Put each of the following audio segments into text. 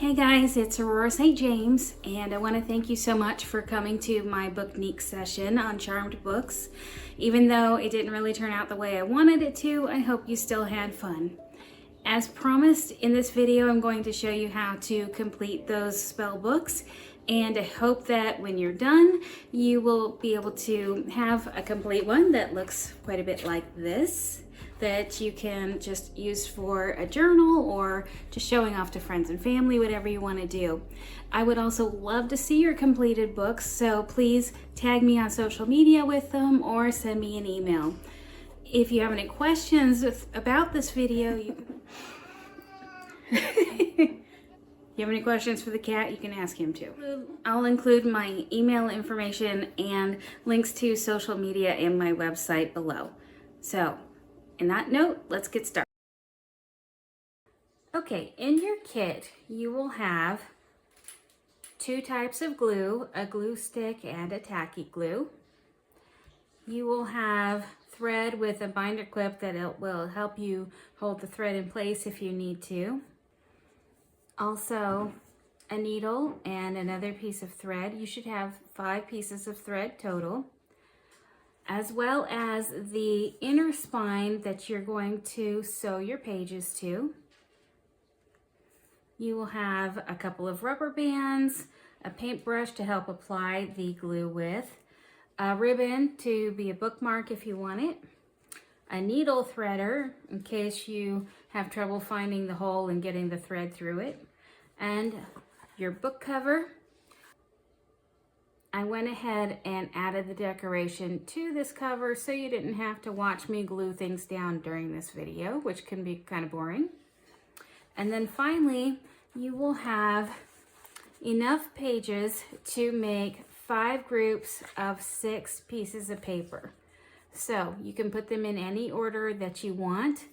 Hey guys, it's Aurora St. James, and I want to thank you so much for coming to my Booknique session on Charmed Books. Even though it didn't really turn out the way I wanted it to, I hope you still had fun. As promised, in this video I'm going to show you how to complete those spell books, and I hope that when you're done, you will be able to have a complete one that looks quite a bit like this, that you can just use for a journal or just showing off to friends and family, whatever you want to do. I would also love to see your completed books, so please tag me on social media with them or send me an email. If you have any questions about this video, you have any questions for the cat, you can ask him too. I'll include my email information and links to social media and my website below. So, on that note, let's get started. Okay, in your kit, you will have two types of glue, a glue stick and a tacky glue. You will have thread with a binder clip that will help you hold the thread in place if you need to. Also, a needle and another piece of thread. You should have 5 pieces of thread total, as well as the inner spine that you're going to sew your pages to. You will have a couple of rubber bands, a paintbrush to help apply the glue with, a ribbon to be a bookmark if you want it, a needle threader in case you have trouble finding the hole and getting the thread through it, and your book cover. I went ahead and added the decoration to this cover so you didn't have to watch me glue things down during this video, which can be kind of boring. And then finally, you will have enough pages to make 5 groups of 6 pieces of paper. So you can put them in any order that you want.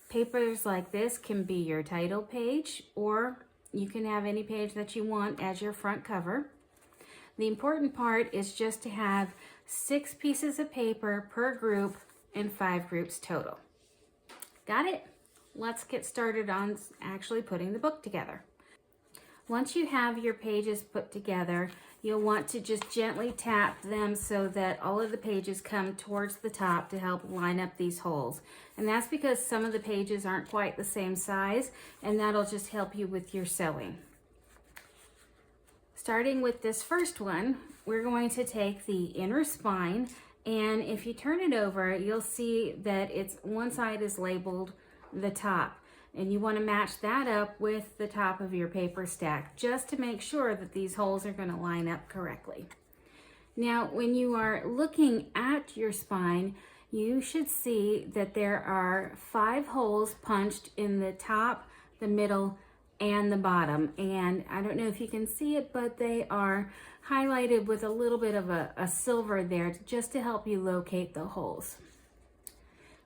Papers like this can be your title page, or you can have any page that you want as your front cover. The important part is just to have 6 pieces of paper per group and 5 groups total. Got it? Let's get started on actually putting the book together. Once you have your pages put together, you'll want to just gently tap them so that all of the pages come towards the top to help line up these holes. And that's because some of the pages aren't quite the same size, and that'll just help you with your sewing. Starting with this first one, we're going to take the inner spine, and if you turn it over, you'll see that one side is labeled the top, and you want to match that up with the top of your paper stack just to make sure that these holes are going to line up correctly. Now, when you are looking at your spine, you should see that there are 5 holes punched in the top, the middle, and the bottom, and I don't know if you can see it, but they are highlighted with a little bit of a silver there just to help you locate the holes.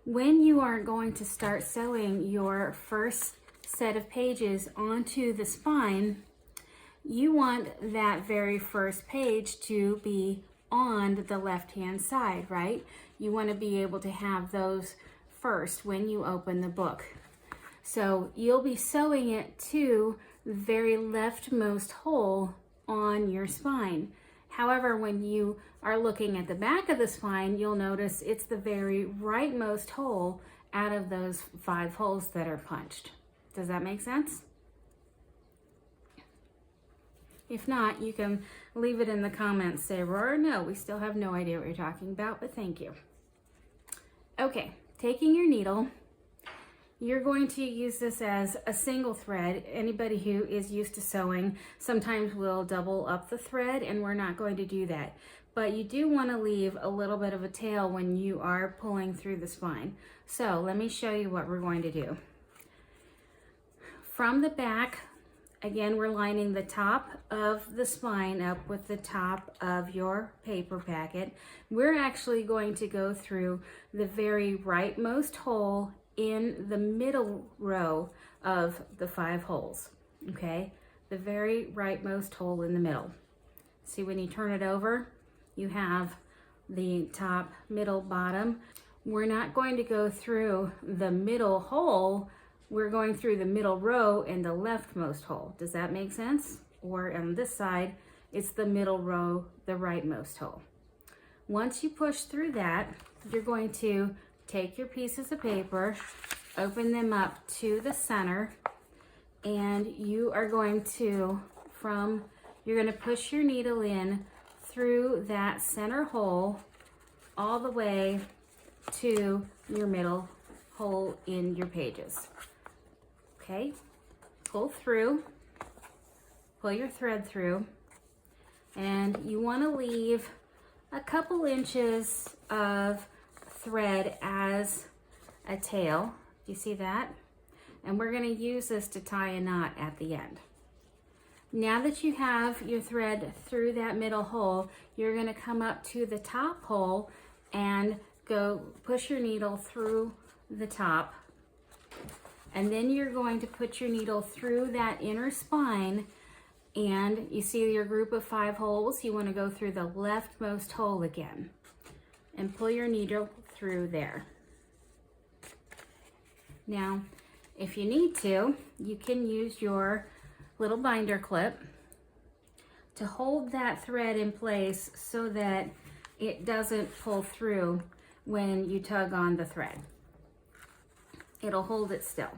When you are going to start sewing your first set of pages onto the spine, you want that very first page to be on the left-hand side, right? You want to be able to have those first when you open the book. So you'll be sewing it to the very leftmost hole on your spine. However, when you are looking at the back of the spine, you'll notice it's the very rightmost hole out of those 5 holes that are punched. Does that make sense? If not, you can leave it in the comments. Say, Aurora, no, we still have no idea what you're talking about, but thank you. Okay, taking your needle, you're going to use this as a single thread. Anybody who is used to sewing sometimes will double up the thread, and we're not going to do that. But you do want to leave a little bit of a tail when you are pulling through the spine. So let me show you what we're going to do. From the back, again, we're lining the top of the spine up with the top of your paper packet. We're actually going to go through the very rightmost hole in the middle row of the 5 holes, okay? The very rightmost hole in the middle. See, when you turn it over, you have the top, middle, bottom. We're not going to go through the middle hole we're going through the middle row and the leftmost hole. Does that make sense? Or on this side, it's the middle row, the rightmost hole. Once you push through that, you're going to take your pieces of paper, open them up to the center, and you are going to, you're going to push your needle in through that center hole all the way to your middle hole in your pages. Okay, pull your thread through, and you want to leave a couple inches of thread as a tail. Do you see that? And we're going to use this to tie a knot at the end. Now that you have your thread through that middle hole, you're going to come up to the top hole and go push your needle through the top. And then you're going to put your needle through that inner spine, and you see your group of 5 holes. You want to go through the leftmost hole again and pull your needle through there. Now, if you need to, you can use your little binder clip to hold that thread in place so that it doesn't pull through when you tug on the thread. It'll hold it still.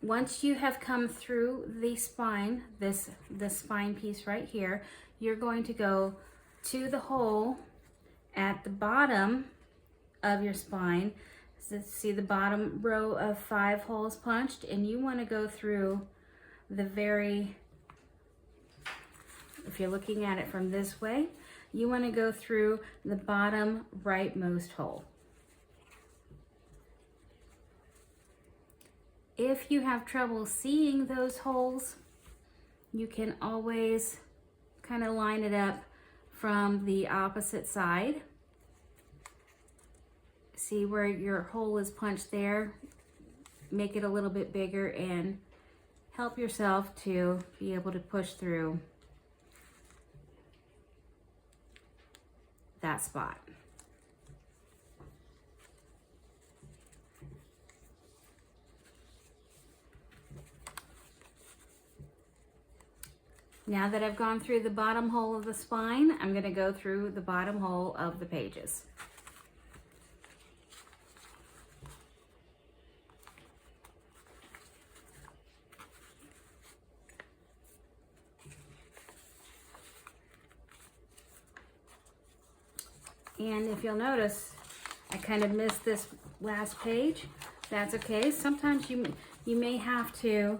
Once you have come through the spine, the spine piece right here, you're going to go to the hole at the bottom of your spine. So see the bottom row of 5 holes punched, and you want to go through the if you're looking at it from this way, you want to go through the bottom rightmost hole. If you have trouble seeing those holes, you can always kind of line it up from the opposite side. See where your hole is punched there? Make it a little bit bigger and help yourself to be able to push through that spot. Now that I've gone through the bottom hole of the spine, I'm going to go through the bottom hole of the pages. And if you'll notice, I kind of missed this last page. That's okay. Sometimes you may have to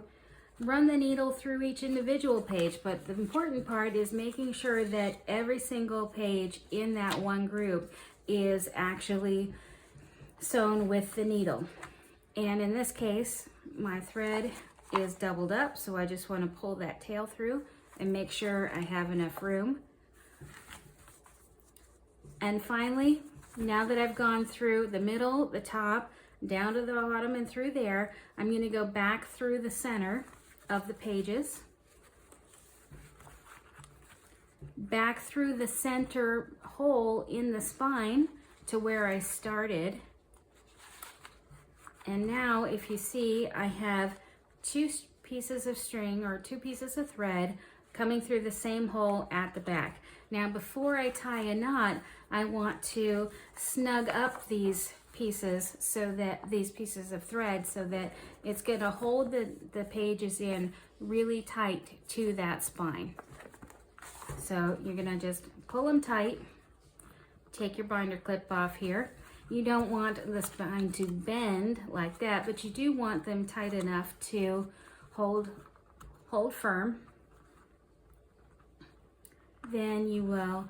run the needle through each individual page, but the important part is making sure that every single page in that one group is actually sewn with the needle. And in this case, my thread is doubled up, so I just want to pull that tail through and make sure I have enough room. And finally, now that I've gone through the middle, the top, down to the bottom and through there, I'm going to go back through the center of the pages, back through the center hole in the spine to where I started. And now if you see, I have 2 pieces of string or 2 pieces of thread coming through the same hole at the back. Now before I tie a knot, I want to snug up these pieces these pieces of thread so that it's going to hold the pages in really tight to that spine. So you're going to just pull them tight, take your binder clip off here. You don't want the spine to bend like that, but you do want them tight enough to hold firm. Then you will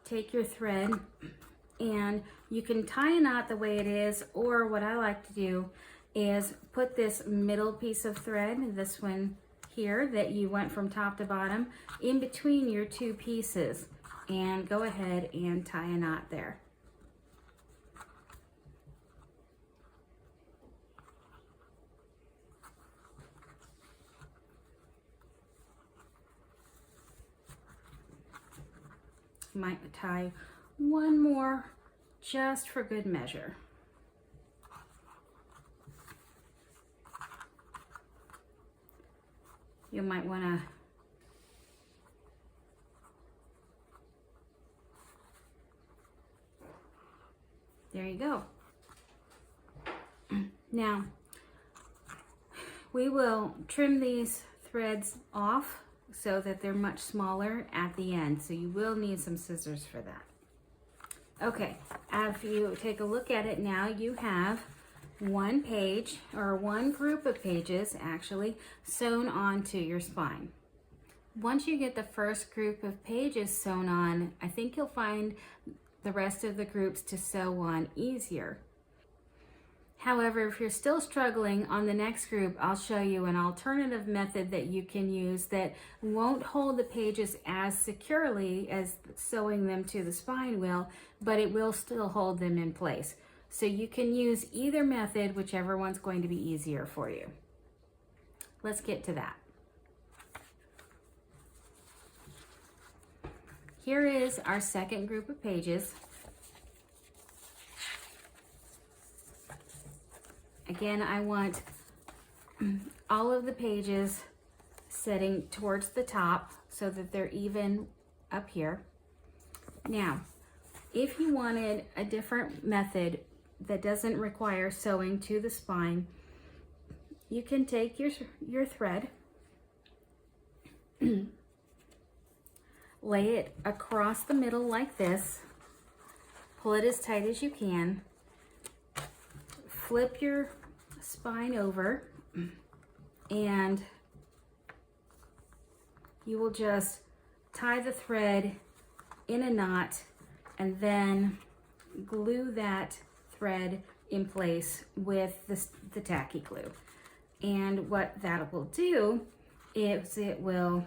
take your thread, and you can tie a knot the way it is, or what I like to do is put this middle piece of thread, this one here that you went from top to bottom, in between your 2 pieces, and go ahead and tie a knot there. Might tie one more just for good measure. You might want to there you go. Now, we will trim these threads off so that they're much smaller at the end. So you will need some scissors for that. Okay, if you take a look at it now, you have one page, or one group of pages actually, sewn onto your spine. Once you get the first group of pages sewn on, I think you'll find the rest of the groups to sew on easier. However, if you're still struggling on the next group, I'll show you an alternative method that you can use that won't hold the pages as securely as sewing them to the spine will, but it will still hold them in place. So you can use either method, whichever one's going to be easier for you. Let's get to that. Here is our second group of pages. Again, I want all of the pages setting towards the top so that they're even up here. Now, if you wanted a different method that doesn't require sewing to the spine, you can take your thread, lay it across the middle like this, pull it as tight as you can, flip your spine over, and you will just tie the thread in a knot and then glue that thread in place with the tacky glue. And what that will do is it will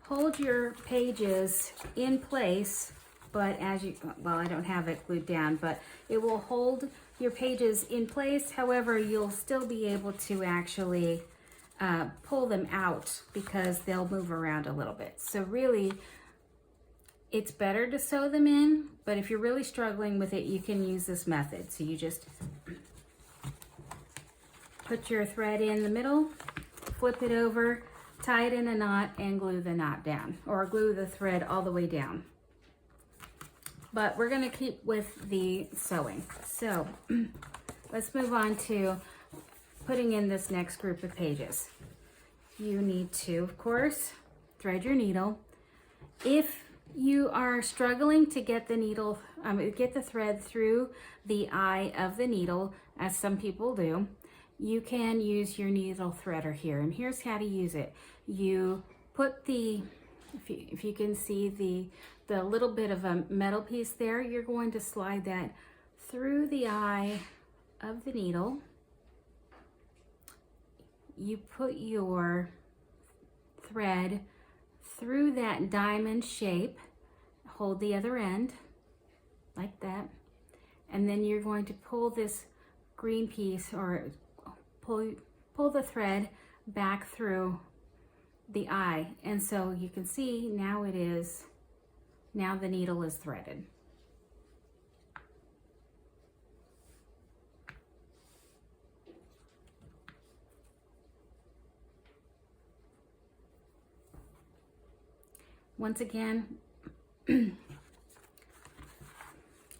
hold your pages in place, but as you, well, I don't have it glued down, but it will hold your pages in place. However, you'll still be able to actually pull them out because they'll move around a little bit. So really, it's better to sew them in, but if you're really struggling with it, you can use this method. So you just put your thread in the middle, flip it over, tie it in a knot, and glue the knot down, or glue the thread all the way down. But we're going to keep with the sewing. So let's move on to putting in this next group of pages. You need to, of course, thread your needle. If you are struggling to get the needle, get the thread through the eye of the needle, as some people do, you can use your needle threader here. And here's how to use it. You put the, if you can see the little bit of a metal piece there, you're going to slide that through the eye of the needle. You put your thread through that diamond shape, hold the other end like that, and then you're going to pull this green piece, or pull the thread back through the eye. And so you can see now now the needle is threaded. Once again,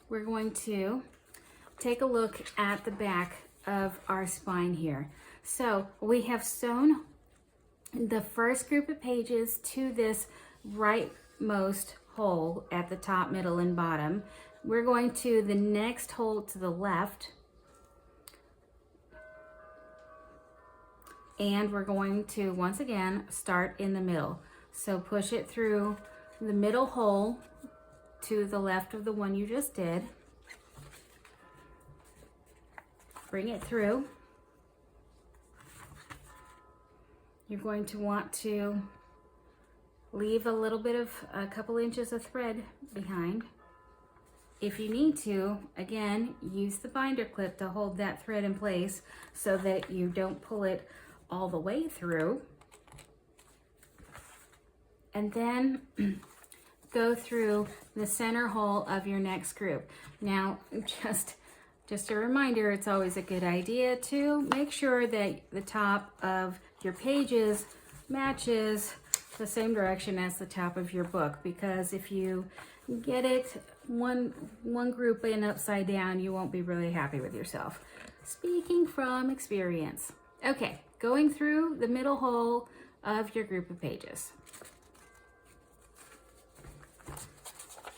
we're going to take a look at the back of our spine here. So we have sewn the first group of pages to this rightmost hole at the top, middle, and bottom. We're going to the next hole to the left, and we're going to once again start in the middle. So push it through the middle hole to the left of the one you just did. Bring it through. You're going to want to leave a little bit of a couple inches of thread behind. If you need to, again, use the binder clip to hold that thread in place so that you don't pull it all the way through. And then go through the center hole of your next group. Now, just a reminder, it's always a good idea to make sure that the top of your pages matches the same direction as the top of your book, because if you get it one group in upside down, you won't be really happy with yourself. Speaking from experience. Okay, going through the middle hole of your group of pages.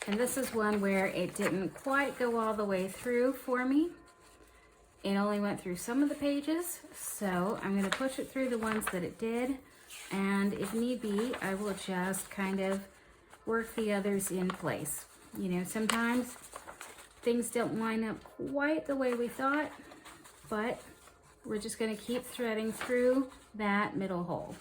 And this is one where it didn't quite go all the way through for me. It only went through some of the pages, so I'm going to push it through the ones that it did, and if need be, I will just kind of work the others in place. You know, sometimes things don't line up quite the way we thought, but we're just going to keep threading through that middle hole.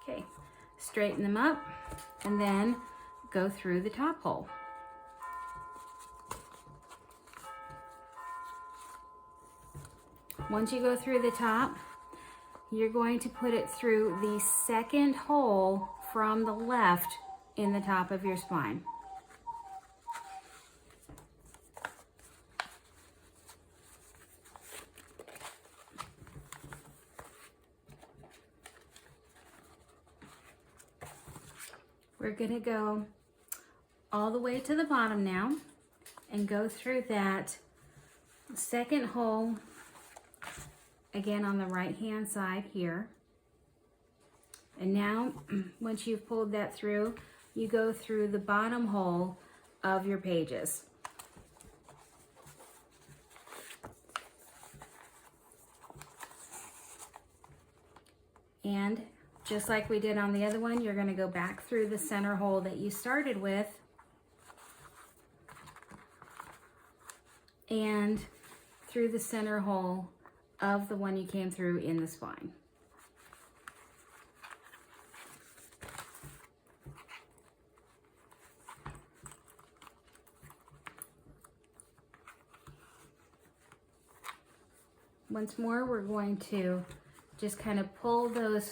Okay, straighten them up and then go through the top hole. Once you go through the top, you're going to put it through the second hole from the left in the top of your spine. We're going to go all the way to the bottom now and go through that second hole again on the right hand side here. And now once you've pulled that through, you go through the bottom hole of your pages. And just like we did on the other one, you're going to go back through the center hole that you started with and through the center hole of the one you came through in the spine. Once more, we're going to just kind of pull the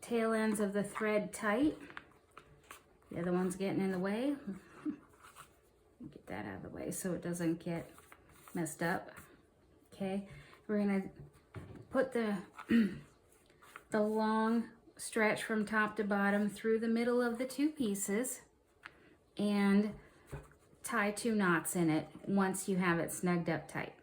tail ends of the thread tight. The other one's getting in the way. Get that out of the way so it doesn't get messed up. Okay, we're gonna put the the long stretch from top to bottom through the middle of the two pieces and tie 2 knots in it once you have it snugged up tight.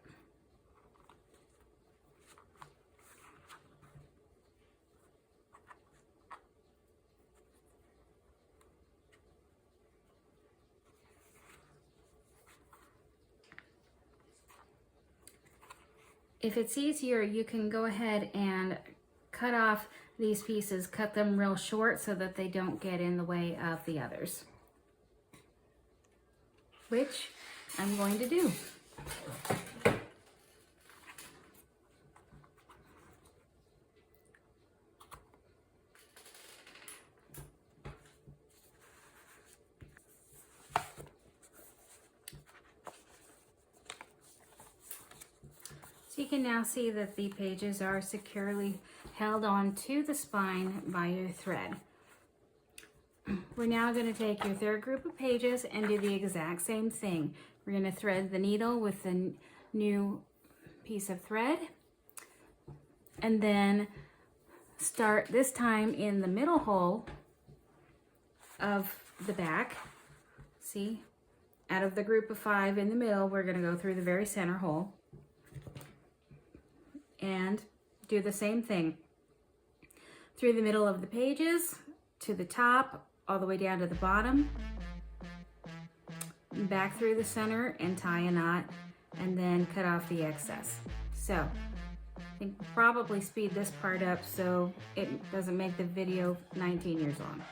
If it's easier, you can go ahead and cut off these pieces, cut them real short so that they don't get in the way of the others, which I'm going to do. So you can now see that the pages are securely held on to the spine by your thread. We're now going to take your third group of pages and do the exact same thing. We're going to thread the needle with the new piece of thread and then start this time in the middle hole of the back. See, out of the group of 5 in the middle, we're going to go through the very center hole and do the same thing through the middle of the pages to the top, all the way down to the bottom, back through the center and tie a knot, and then cut off the excess. So I think probably speed this part up so it doesn't make the video 19 years long.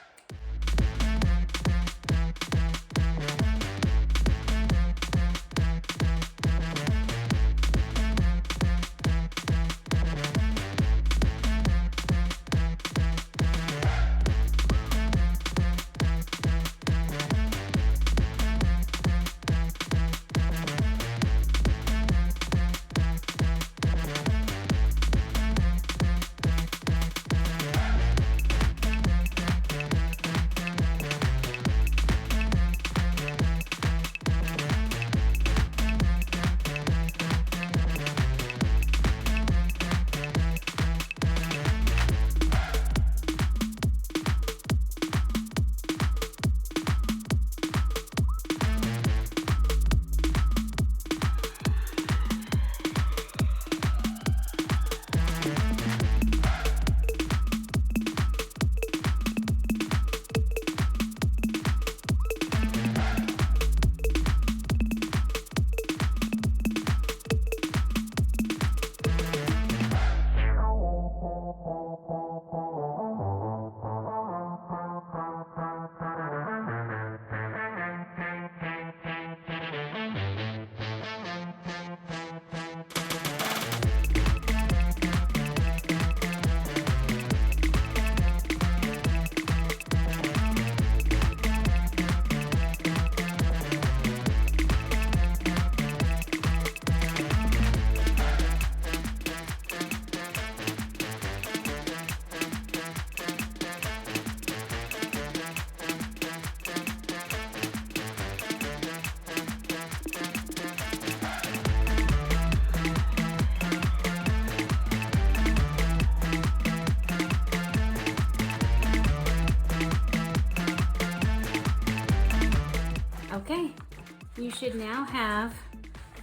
you should now have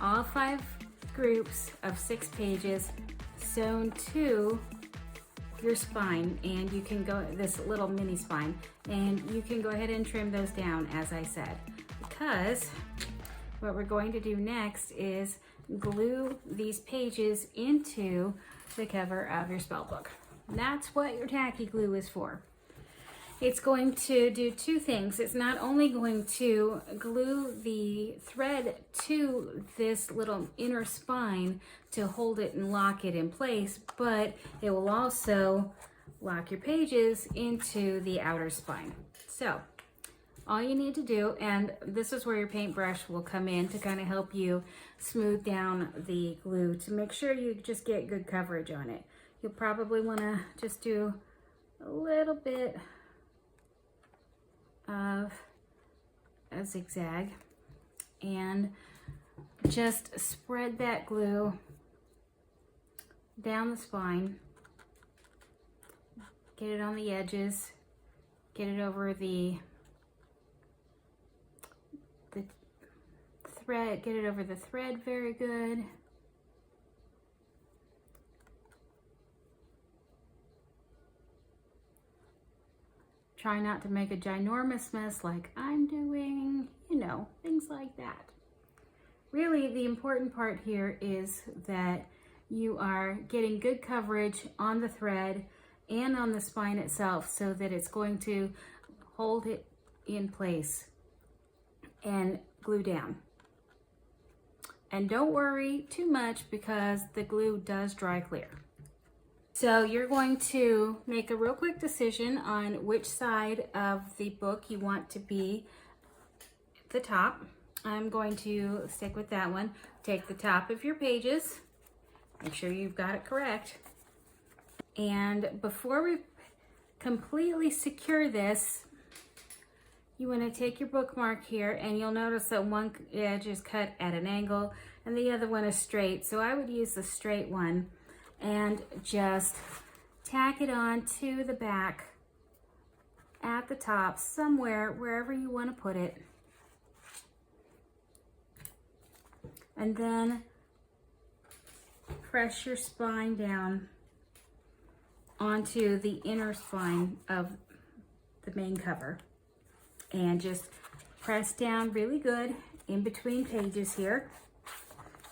all 5 groups of 6 pages sewn to your spine, and you can go, this little mini spine, and you can go ahead and trim those down as I said, because what we're going to do next is glue these pages into the cover of your spell book. That's what your tacky glue is for. It's going to do 2 things. It's not only going to glue the thread to this little inner spine to hold it and lock it in place, but it will also lock your pages into the outer spine. So all you need to do, and this is where your paintbrush will come in to kind of help you smooth down the glue to make sure you just get good coverage on it. You'll probably want to just do a little bit of a zigzag and just spread that glue down the spine, get it on the edges, get it over the thread, get it over the thread very good. Try not to make a ginormous mess like I'm doing, you know, things like that. Really, the important part here is that you are getting good coverage on the thread and on the spine itself so that it's going to hold it in place and glue down. And don't worry too much because the glue does dry clear. So you're going to make a real quick decision on which side of the book you want to be the top. I'm going to stick with that one. Take the top of your pages, make sure you've got it correct. And before we completely secure this, you want to take your bookmark here, and you'll notice that one edge is cut at an angle and the other one is straight. So I would use the straight one and just tack it on to the back at the top somewhere, wherever you want to put it. And then press your spine down onto the inner spine of the main cover. And just press down really good in between pages here.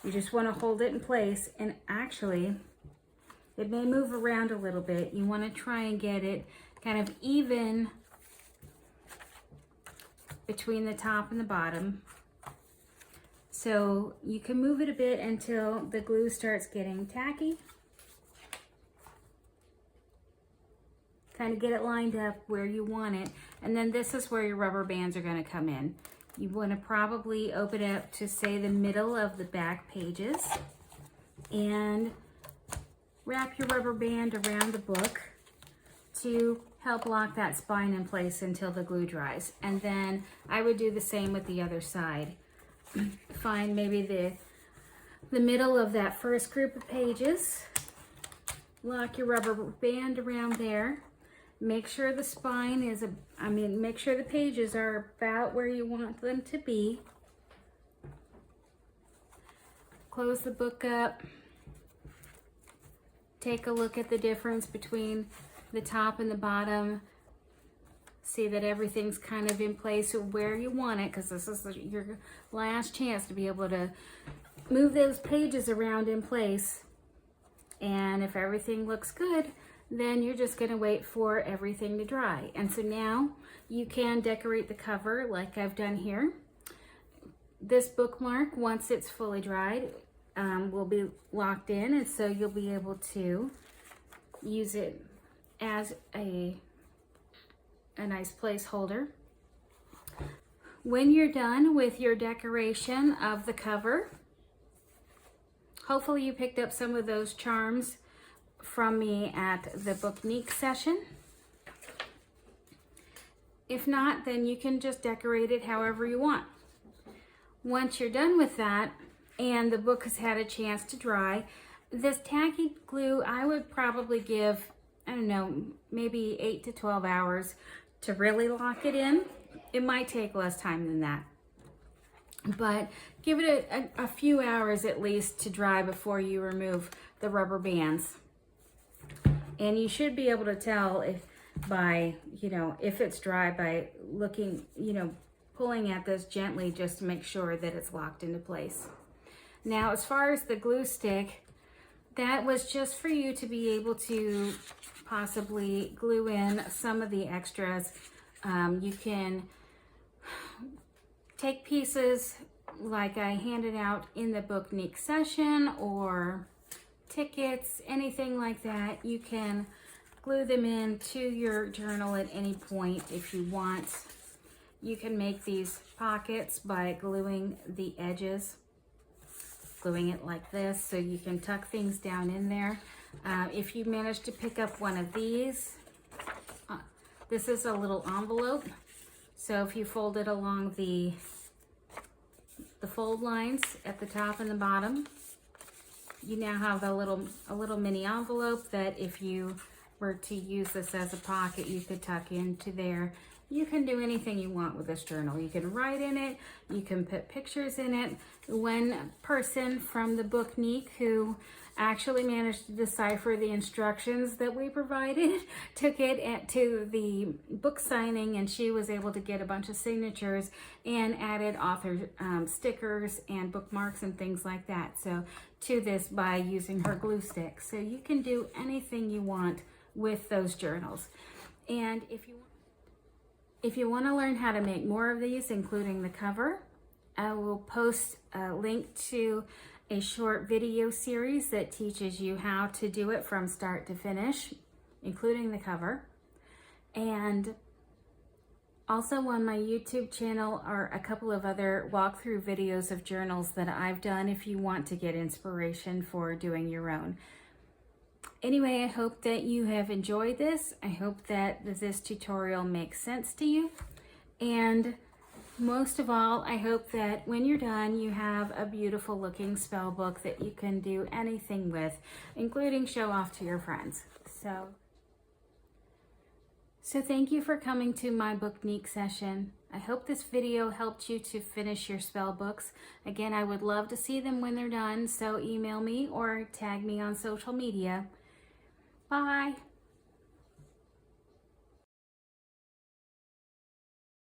You just want to hold it in place, and actually it may move around a little bit. You want to try and get it kind of even between the top and the bottom. So you can move it a bit until the glue starts getting tacky. Kind of get it lined up where you want it. And then this is where your rubber bands are going to come in. You want to probably open it up to, say, the middle of the back pages and wrap your rubber band around the book to help lock that spine in place until the glue dries. And then I would do the same with the other side. Find maybe the middle of that first group of pages, lock your rubber band around there. Make sure the spine is, make sure the pages are about where you want them to be. Close the book up. Take a look at the difference between the top and the bottom. See that everything's kind of in place where you want it, because this is your last chance to be able to move those pages around in place. And if everything looks good, then you're just going to wait for everything to dry. And so now you can decorate the cover like I've done here. This bookmark, once it's fully dried, will be locked in, and so you'll be able to use it as a nice placeholder. When you're done with your decoration of the cover, hopefully you picked up some of those charms from me at the Booknique session. If not, then you can just decorate it however you want. Once you're done with that and the book has had a chance to dry, this tacky glue I would probably give, I don't know, maybe 8 to 12 hours to really lock it in. It might take less time than that. but give it a few hours at least to dry before you remove the rubber bands. And you should be able to tell if if it's dry by looking, pulling at this gently just to make sure that it's locked into place. Now, as far as the glue stick, that was just for you to be able to possibly glue in some of the extras. You can take pieces like I handed out in the Booknique session, or tickets, anything like that. You can glue them in to your journal at any point if you want. You can make these pockets by gluing the edges, gluing it like this so you can tuck things down in there. If you manage to pick up one of these, this is a little envelope. So if you fold it along the fold lines at the top and the bottom, you now have a little mini envelope that if you were to use this as a pocket, you could tuck into there. You can do anything you want with this journal. You can write in it, you can put pictures in it. One person from the Booknique who actually managed to decipher the instructions that we provided took it to the book signing, and she was able to get a bunch of signatures and added author stickers and bookmarks and things like that to this by using her glue stick. So you can do anything you want with those journals. And if you want to learn how to make more of these, including the cover, I will post a link to a short video series that teaches you how to do it from start to finish, including the cover. And also on my YouTube channel are a couple of other walkthrough videos of journals that I've done if you want to get inspiration for doing your own. Anyway, I hope that you have enjoyed this. I hope that this tutorial makes sense to you. And most of all, I hope that when you're done, you have a beautiful looking spell book that you can do anything with, including show off to your friends. So thank you for coming to my Booknique session. I hope this video helped you to finish your spell books. Again, I would love to see them when they're done, so email me or tag me on social media. Bye.